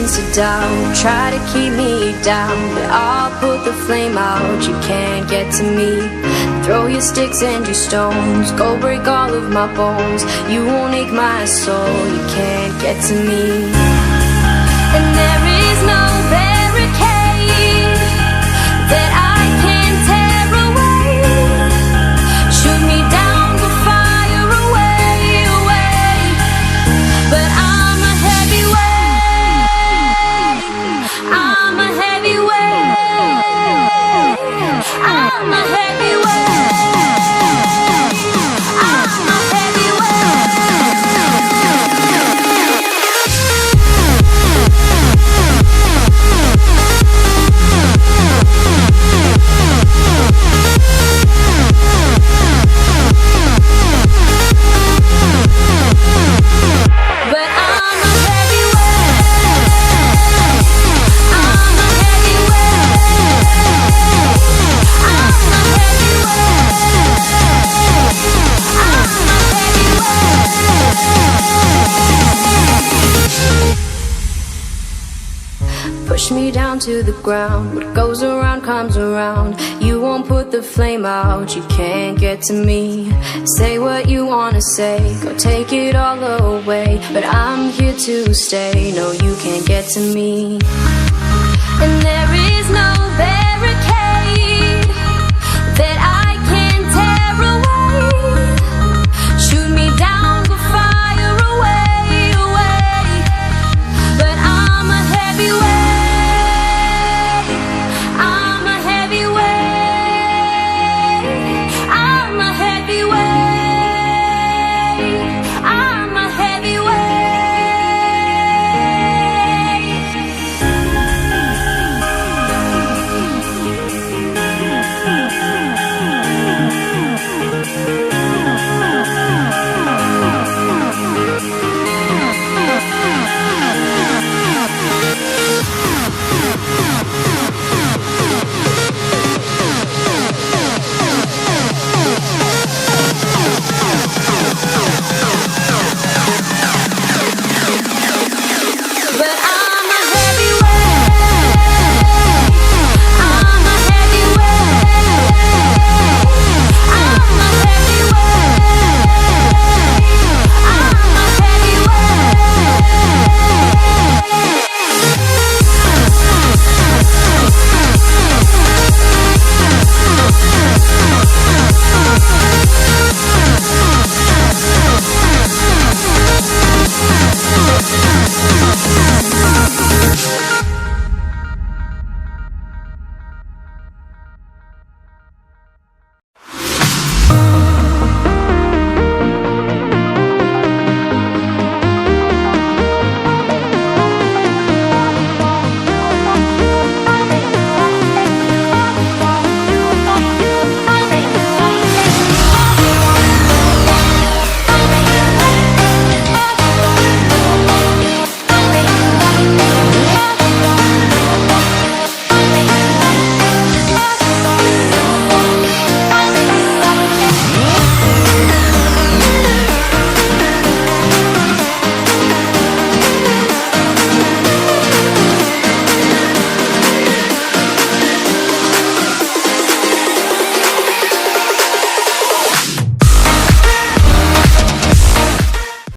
sense of doubt, try to keep me down, but I'll put the flame out. You can't get to me. Throw your sticks and your stones, go break all of my bones. You won't ache my soul, you can't get to me. And there is no barricade that I can tear away. Shoot me down, but fire away, away. But I'm a heavyweight, I'm a heavyweight, I'm a heavyweight. Push me down to the ground, what goes around comes around. You won't put the flame out, you can't get to me. Say what you wanna say, go take it all away, but I'm here to stay, no you can't get to me. And there is no barricade